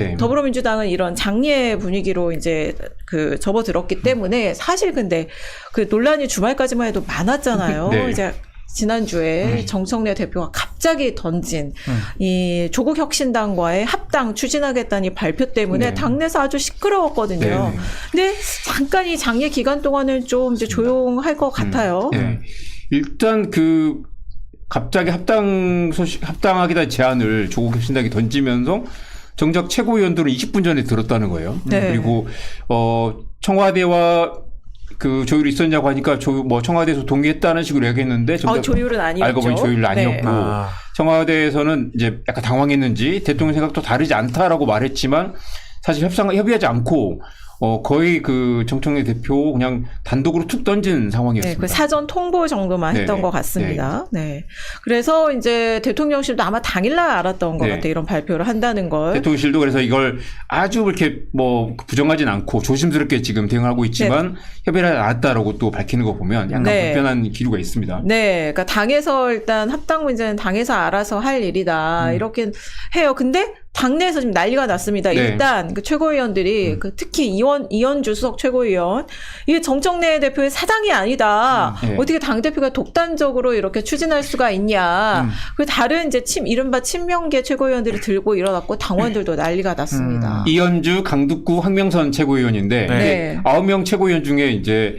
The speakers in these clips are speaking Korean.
네. 더불어민주당은 이런 장례 분위기로 이제 그 접어들었기 때문에 사실 근데 그 논란이 주말까지만 해도 많았잖아요. 네. 이제 지난주에 정청래 대표가 갑자기 던진 이 조국혁신당과의 합당 추진하겠다는 이 발표 때문에 네. 당내에서 아주 시끄러웠거든요. 네. 근데 잠깐 이 장례 기간 동안은 좀 이제 조용할 것 같아요. 네. 일단 갑자기 합당하겠다는 제안을 조국혁신당이 던지면서 정작 최고위원들은 20분 전에 들었다는 거예요. 네. 그리고 청와대와 그 조율이 있었냐고 하니까 청와대에서 동의했다는 식으로 얘기했는데 조율은 아니었죠. 알고 보니 조율은 아니었고 네. 청와대에서는 이제 약간 당황했는지 대통령 생각도 다르지 않다라고 말했지만 사실 협의하지 않고 거의 그 정청래 대표 그냥 단독으로 툭 던진 상황이었습니다. 네, 그 사전 통보 정도만 했던 네네. 것 같습니다. 네. 그래서 이제 대통령실도 아마 당일날 알았던 것 네. 같아요. 이런 발표를 한다는 걸. 대통령실도 그래서 이걸 아주 이렇게 부정하진 않고 조심스럽게 지금 대응하고 있지만 협의를 하지 않았다라고 또 밝히는 거 보면 약간 불편한 기류가 있습니다. 네. 그러니까 당에서 일단 합당 문제는 당에서 알아서 할 일이다. 이렇게 해요. 근데 당내에서 지금 난리가 났습니다. 네. 일단 그 최고위원들이 특히 이현주 수석 최고위원 이게 정청래 대표의 사당이 아니다. 네. 어떻게 당 대표가 독단적으로 이렇게 추진할 수가 있냐. 그 다른 이제 이른바 친명계 최고위원들이 들고 일어났고 당원들도 난리가 났습니다. 이현주, 강두구, 황명선 최고위원인데 네. 9명 최고위원 중에 이제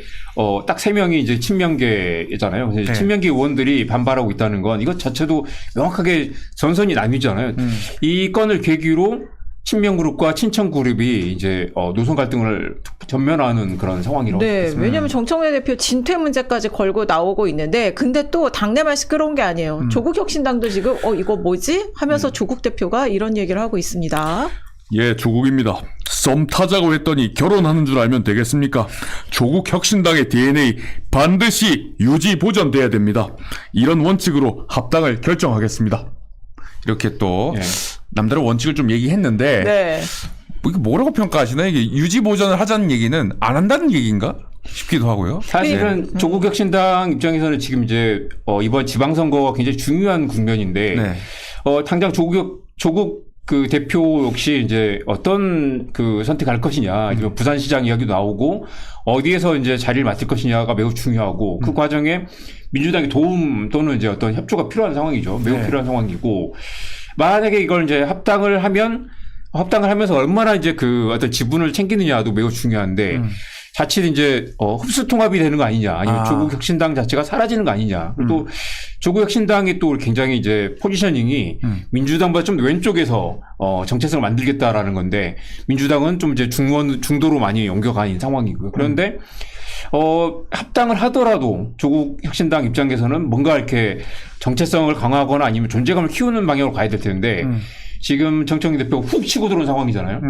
딱 3명이 이제 친명계잖아요. 그래서 네. 친명계 의원들이 반발하고 있다는 건 이것 자체도 명확하게 전선이 나뉘잖아요. 이 건을 계기로 친명그룹과 친청그룹이 이제 노선 갈등을 전면화하는 그런 상황이라고 네, 했습니다. 왜냐하면 정청래 대표 진퇴 문제까지 걸고 나오고 있는데, 근데 또 당내만 시끄러운 게 아니에요. 조국혁신당도 지금 이거 뭐지? 하면서 조국 대표가 이런 얘기를 하고 있습니다. 예, 조국입니다. 썸 타자고 했더니 결혼하는 줄 알면 되겠습니까? 조국 혁신당의 DNA 반드시 유지 보존돼야 됩니다. 이런 원칙으로 합당을 결정하겠습니다. 이렇게 또 네. 남다른 원칙을 좀 얘기했는데 네. 이게 뭐라고 평가하시나요? 이게 유지 보존을 하자는 얘기는 안 한다는 얘기인가 싶기도 하고요. 사실은 조국혁신당 입장에서는 지금 이제 이번 지방선거가 굉장히 중요한 국면인데 네. 당장 조국 그 대표 역시 이제 어떤 그 선택할 것이냐, 아니면 부산시장 이야기도 나오고 어디에서 이제 자리를 맡을 것이냐가 매우 중요하고 그 과정에 민주당의 도움 또는 이제 어떤 협조가 필요한 상황이죠. 매우 네. 필요한 상황이고 만약에 이걸 이제 합당을 하면서 얼마나 이제 그 어떤 지분을 챙기느냐도 매우 중요한데 자칫 이제 흡수 통합이 되는 거 아니냐, 아니면 조국 혁신당 자체가 사라지는 거 아니냐. 또 조국 혁신당이 또 굉장히 이제 포지셔닝이 민주당보다 좀 왼쪽에서 정체성을 만들겠다라는 건데 민주당은 좀 이제 중도로 많이 옮겨가는 상황이고요. 그런데 합당을 하더라도 조국 혁신당 입장에서는 뭔가 이렇게 정체성을 강화하거나 아니면 존재감을 키우는 방향으로 가야 될 텐데 지금 정청래 대표 훅 치고 들어온 상황이잖아요.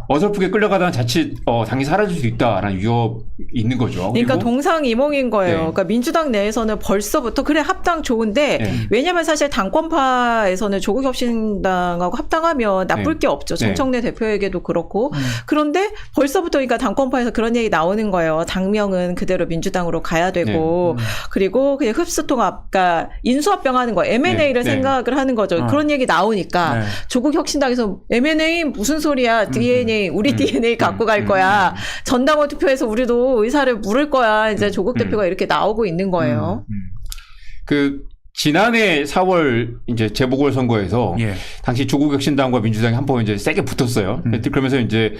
어설프게 끌려가다가 자칫 당이 사라질 수 있다라는 위협이 있는 거죠. 그러니까 그리고 동상이몽인 거예요. 네. 그러니까 민주당 내에서는 벌써부터 그래 합당 좋은데 네. 왜냐하면 사실 당권파에서는 조국혁신당하고 합당하면 나쁠 네. 게 없죠. 네. 정청래 대표에게도 그렇고 그런데 벌써부터 그러니까 당권파에서 그런 얘기 나오는 거예요. 당명은 그대로 민주당으로 가야 되고 그리고 그냥 흡수통합, 그러니까 인수합병하는 거 M&A를 네. 생각을 하는 거죠. 그런 얘기 나오니까 네. 조국혁신당에서 M&A 무슨 소리야? DNA 우리 DNA 갖고 갈 거야. 전당원 투표에서 우리도 의사를 물을 거야. 이제 조국 대표가 이렇게 나오고 있는 거예요. 그 지난해 4월 이제 재보궐선거에서 예. 당시 조국혁신당과 민주당이 한번 이제 세게 붙었어요. 그러면서 이제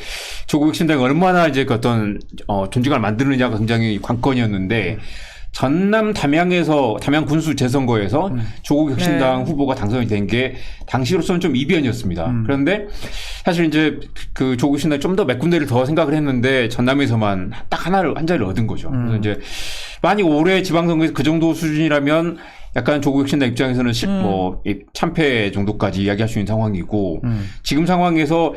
조국혁신당이 얼마나 이제 그 어떤 존재감을 만드느냐가 굉장히 관건이었는데 전남 담양 군수 재선거에서 조국혁신당 네. 후보가 당선이 된 게 당시로서는 좀 이변이었습니다. 그런데 사실 이제 그 조국혁신당이 좀 더 몇 군데를 더 생각을 했는데 전남에서만 딱 한 자리를 얻은 거죠. 그래서 이제 만약 올해 지방선거에서 그 정도 수준이라면 약간 조국혁신당 입장에서는 참패 정도까지 이야기할 수 있는 상황이고 지금 상황에서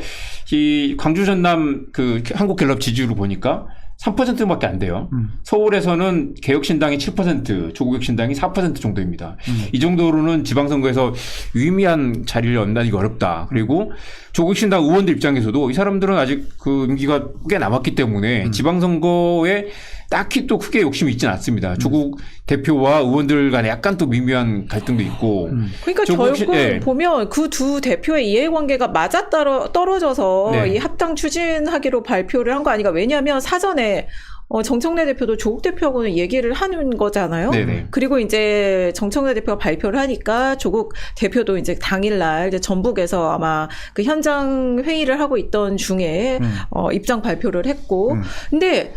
이 광주 전남 그 한국갤럽 지지율을 보니까 3%밖에 안 돼요. 서울에서는 개혁신당이 7%, 조국혁신당이 4% 정도입니다. 이 정도로는 지방선거에서 유의미한 자리를 얻는다는 게 어렵다. 그리고 조국 신당 의원들 입장에서도 이 사람들은 아직 그 임기가 꽤 남았기 때문에 지방선거에 딱히 또 크게 욕심이 있지는 않습니다. 조국 대표와 의원들 간에 약간 또 미묘한 갈등도 있고. 그러니까 결국 예. 보면 그 두 대표의 이해관계가 맞아 떨어져서 네. 이 합당 추진하기로 발표를 한 거 아닌가. 왜냐하면 사전에 정청래 대표도 조국 대표하고는 얘기를 하는 거잖아요. 네네. 그리고 이제 정청래 대표가 발표를 하니까 조국 대표도 이제 당일날 이제 전북에서 아마 그 현장 회의를 하고 있던 중에 입장 발표를 했고. 근데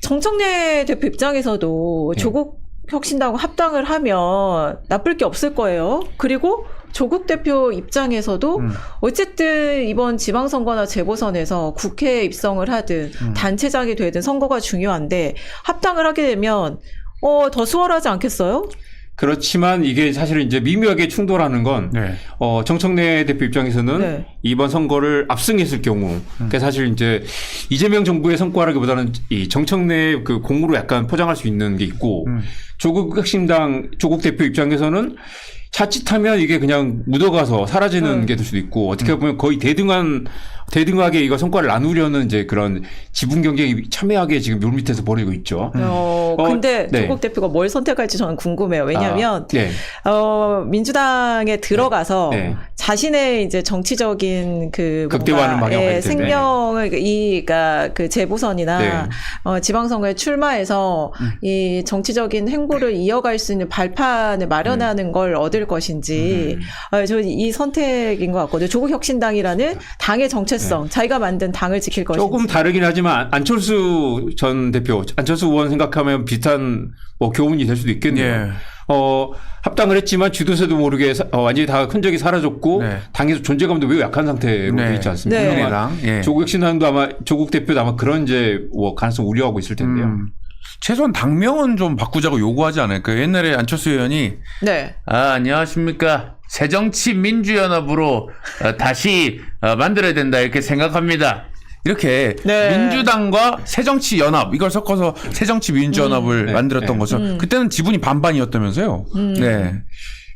정청래 대표 입장에서도 네. 조국 혁신당과 합당을 하면 나쁠 게 없을 거예요. 그리고 조국 대표 입장에서도 어쨌든 이번 지방선거나 재보선에서 국회에 입성을 하든 단체장이 되든 선거가 중요한데 합당을 하게 되면 더 수월하지 않겠어요? 그렇지만 이게 사실은 이제 미묘하게 충돌하는 건 네. 정청래 대표 입장에서는 네. 이번 선거를 압승했을 경우, 그러니까 사실 이제 이재명 정부의 성과라기보다는 이 정청래 그 공으로 약간 포장할 수 있는 게 있고, 조국 혁신당 조국 대표 입장에서는 자칫하면 이게 그냥 묻어가서 사라지는 게 될 수도 있고, 어떻게 보면 거의 대등하게 이거 성과를 나누려는 이제 그런 지분 경쟁이 첨예하게 지금 물밑에서 벌이고 있죠. 근데 네. 조국 대표가 뭘 선택할지 저는 궁금해요. 왜냐하면 네. 민주당에 들어가서 네. 자신의 이제 정치적인 그 극대화하는 방향을 할 텐데. 생명을 그러니까 그 재보선이나 네. 지방선거에 출마해서 이 정치적인 행보를 이어갈 수 있는 발판을 마련하는 걸 얻을 것인지 저는 이 선택인 것 같거든요. 조국 혁신당이라는 당의 정체성, 자기가 만든 당을 지킬 것인지. 조금 다르긴 하지만 안철수 전 대표, 안철수 의원 생각하면 비슷한 뭐 교훈이 될 수도 있겠네요. 예. 합당을 했지만 쥐도새도 모르게 완전히 다 흔적이 사라졌고 네. 당에서 존재감도 매우 약한 상태로 네. 돼 있지 않습니까? 네. 아마 예. 조국 혁신당도 아마 조국 대표도 아마 그런 이제 뭐 가능성 우려하고 있을 텐데요. 최소한 당명은 좀 바꾸자고 요구하지 않을까요? 옛날에 안철수 의원이 네. 안녕하십니까. 새정치민주연합으로 다시 만들어야 된다 이렇게 생각합니다. 이렇게 네. 민주당과 새정치연합 이걸 섞어서 새정치민주연합을 만들었던 네. 거죠. 그때는 지분이 반반이었다면서요. 네.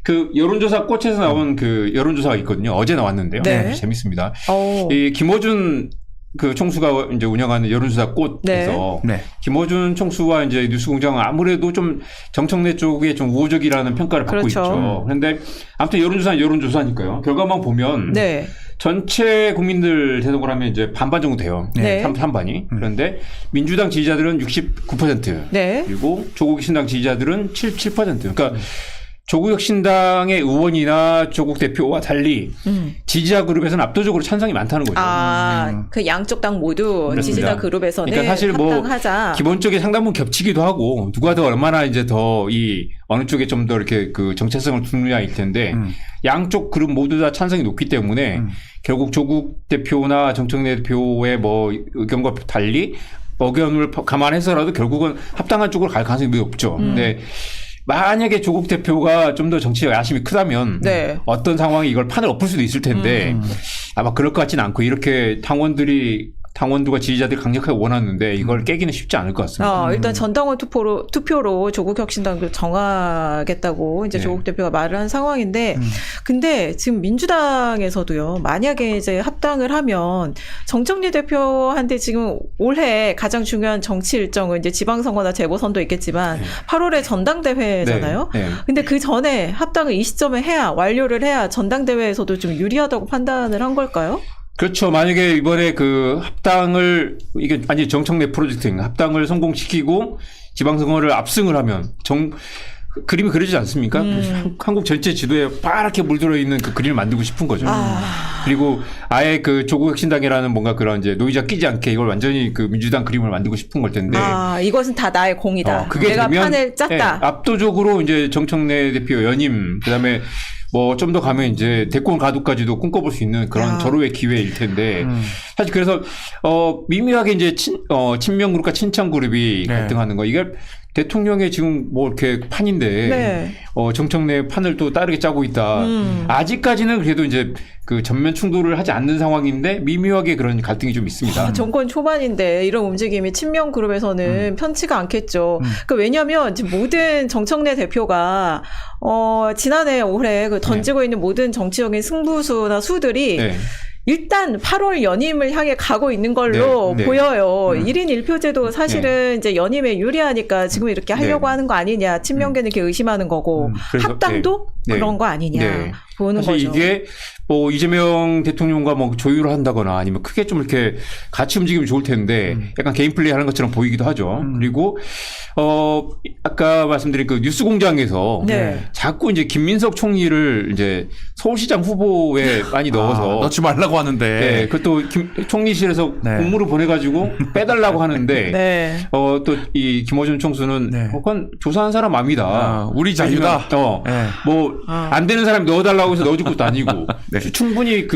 그 여론조사 꽃에서 나온 그 여론조사가 있거든요. 어제 나왔는데요. 네. 재밌습니다. 오. 이 김어준 그 총수가 이제 운영하는 여론조사 꽃에서 네. 김어준 총수와 이제 뉴스공장은 아무래도 좀 정청래 쪽에 좀 우호적이라는 평가를 받고 그렇죠. 있죠. 그런데 아무튼 여론조사는 여론조사니까요. 결과만 보면 네. 전체 국민들 대상으로 하면 이제 반반 정도 돼요. 네. 3반이. 그런데 민주당 지지자들은 69%. 네. 그리고 조국 혁신당 지지자들은 77%. 그러니까 조국 혁신당의 의원이나 조국 대표와 달리 지지자 그룹에서는 압도적으로 찬성이 많다는 거죠. 그 양쪽 당 모두 그렇습니다. 지지자 그룹에서는 그러니까 사실 뭐 합당하자. 기본적인 상당분 겹치기도 하고 누가 더 얼마나 이제 더 이 어느 쪽에 좀 더 이렇게 그 정체성을 두느냐일 텐데 양쪽 그룹 모두 다 찬성이 높기 때문에 결국 조국 대표나 정청래 대표의 뭐 의견과 달리 의견을 감안해서라도 결국은 합당한 쪽으로 갈 가능성이 매우 없죠. 근데 만약에 조국 대표가 좀 더 정치적 야심이 크다면 네. 어떤 상황이 이걸 판을 엎을 수도 있을 텐데 아마 그럴 것 같지는 않고 이렇게 당원들과 지지자들이 강력하게 원하는데 이걸 깨기는 쉽지 않을 것 같습니다. 일단 전당원 투표로 조국 혁신당을 정하겠다고 이제 네. 조국 대표가 말을 한 상황인데, 근데 지금 민주당에서도요, 만약에 이제 합당을 하면 정청래 대표한테 지금 올해 가장 중요한 정치 일정은 이제 지방선거나 재보선도 있겠지만 8월에 전당대회잖아요. 네. 네. 근데 그 전에 합당을 이 시점에 완료를 해야 전당대회에서도 좀 유리하다고 판단을 한 걸까요? 그렇죠. 만약에 이번에 그 합당을 이게 아니 정청래 프로젝트인가 합당을 성공시키고 지방선거를 압승을 하면 그림이 그려지지 않습니까? 한국 전체 지도에 파랗게 물들어 있는 그 그림을 만들고 싶은 거죠. 그리고 아예 그 조국 혁신당이라는 뭔가 그런 이제 노이자 끼지 않게 이걸 완전히 그 민주당 그림을 만들고 싶은 걸 텐데. 이것은 다 나의 공이다. 그게 내가 되면 판을 짰다. 네, 압도적으로 이제 정청래 대표 연임 그다음에 뭐 좀 더 가면 이제 대권 가두까지도 꿈꿔볼 수 있는 그런 절호의 기회일 텐데 사실 그래서 미묘하게 이제 친명 그룹과 친창 그룹이 갈등하는 거 이게 대통령의 지금 뭐 이렇게 판인데 네. 정청래 판을 또 다르게 짜고 있다. 아직까지는 그래도 이제 그 전면 충돌을 하지 않는 상황인데 미묘하게 그런 갈등이 좀 있습니다. 정권 초반인데 이런 움직임이 친명 그룹에서는 편치가 않겠죠. 그러니까 왜냐하면 지금 모든 정청래 대표가 지난해 올해 그 던지고 있는 모든 정치적인 승부수나 수들이 네. 일단 8월 연임을 향해 가고 있는 걸로 네, 네. 보여요. 1인 1표제도 사실은 이제 연임에 유리하니까 지금 이렇게 하려고 네. 하는 거 아니냐. 친명계는 이렇게 의심하는 거고 그래서, 합당도 네. 그런 거 아니냐 네. 보는 사실 거죠. 이게 뭐 이재명 대통령과 뭐 조율을 한다거나 아니면 크게 좀 이렇게 같이 움직이면 좋을 텐데 약간 개인 플레이 하는 것처럼 보이기도 하죠. 그리고 아까 말씀드린 그 뉴스공장에서 네. 자꾸 이제 김민석 총리를 이제 서울시장 후보에 많이 넣어서 넣지 말라고 하는데. 네, 그것도 총리실에서 네. 공무를 보내가지고 빼달라고 하는데 네. 또 이 김어준 총수는 네. 그건 조사한 사람 압니다. 우리 자유다. 뭐 안 되는 사람이 넣어달라고 해서 넣어줄 것도 아니고 충분히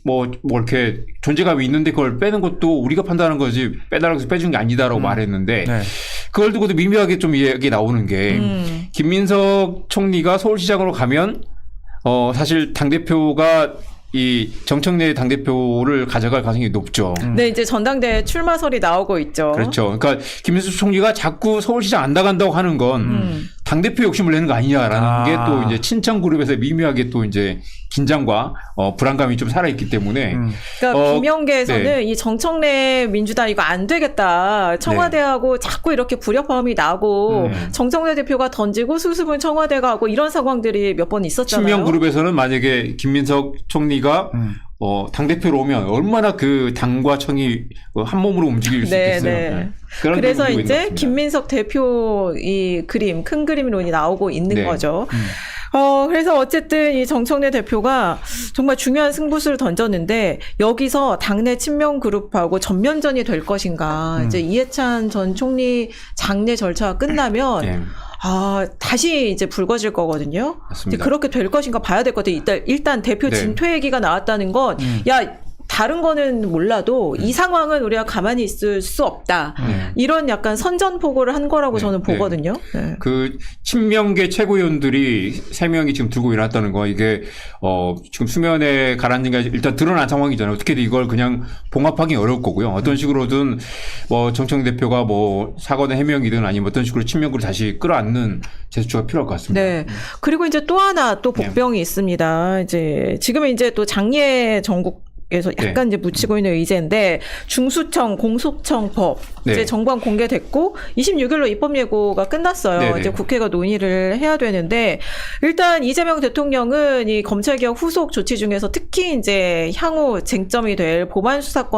뭐 이렇게 존재감이 있는데 그걸 빼는 것도 우리가 판단하는 거지 빼달라고 해서 빼준 게 아니다라고 말했는데 네. 그걸 두고도 미묘하게 좀 이야기 나오는 게 김민석 총리가 서울시장으로 가면 사실 당대표가 이 정청래 당대표를 가져갈 가능성이 높죠. 네, 이제 전당대회 출마설이 나오고 있죠. 그렇죠. 그러니까 김민석 총리가 자꾸 서울시장 안 나간다고 하는 건 당대표 욕심을 내는 거 아니냐라는 게 또 이제 친청 그룹에서 미묘하게 또 이제 긴장과 불안감이 좀 살아있기 때문에 그러니까 김영계에서는 네. 이 정청래 민주당 이거 안 되겠다. 청와대하고 자꾸 이렇게 불협화음이 나고 정청래 대표가 던지고 수습은 청와대가 하고 이런 상황들이 몇 번 있었잖아요. 친명 그룹에서는 만약에 김민석 총리가 당대표로 오면 얼마나 그 당과 청이 한 몸으로 움직일 수 네, 있겠어요. 네. 네. 그런 그래서 부분도 있는 것 이제 같습니다. 김민석 대표 이 그림, 큰 그림론이 나오고 있는 네. 거죠. 그래서 어쨌든 이 정청래 대표가 정말 중요한 승부수를 던졌는데 여기서 당내 친명 그룹하고 전면전이 될 것인가. 이제 이해찬 전 총리 장례 절차가 끝나면 네. 다시 이제 불거질 거거든요. 맞습니다. 이제 그렇게 될 것인가 봐야 될 것 같아요. 일단 대표 네. 진퇴 얘기가 나왔다는 건, 다른 거는 몰라도 이 상황은 우리가 가만히 있을 수 없다. 이런 약간 선전포고를 한 거라고 네. 저는 네. 보거든요. 네. 그 친명계 최고위원들이 3명이 지금 들고 일어났다는 거 이게 지금 수면에 가라앉는 게 일단 드러난 상황이잖아요. 어떻게든 이걸 그냥 봉합하기 어려울 거고요. 어떤 식으로든 뭐 정청래 대표가 뭐 사과든 해명이든 아니면 어떤 식으로 친명을 다시 끌어안는 제스처가 필요할 것 같습니다. 네. 그리고 이제 또 하나 또 복병이 있습니다. 이제 지금은 이제 또 장례 전국 에서 약간 이제 묻히고 있는 의제인데 중수청 공소청법 네. 이제 정관 공개됐고 26일로 입법 예고가 끝났어요. 네네. 이제 국회가 논의를 해야 되는데 일단 이재명 대통령은 이 검찰개혁 후속 조치 중에서 특히 이제 향후 쟁점이 될 보만 수사권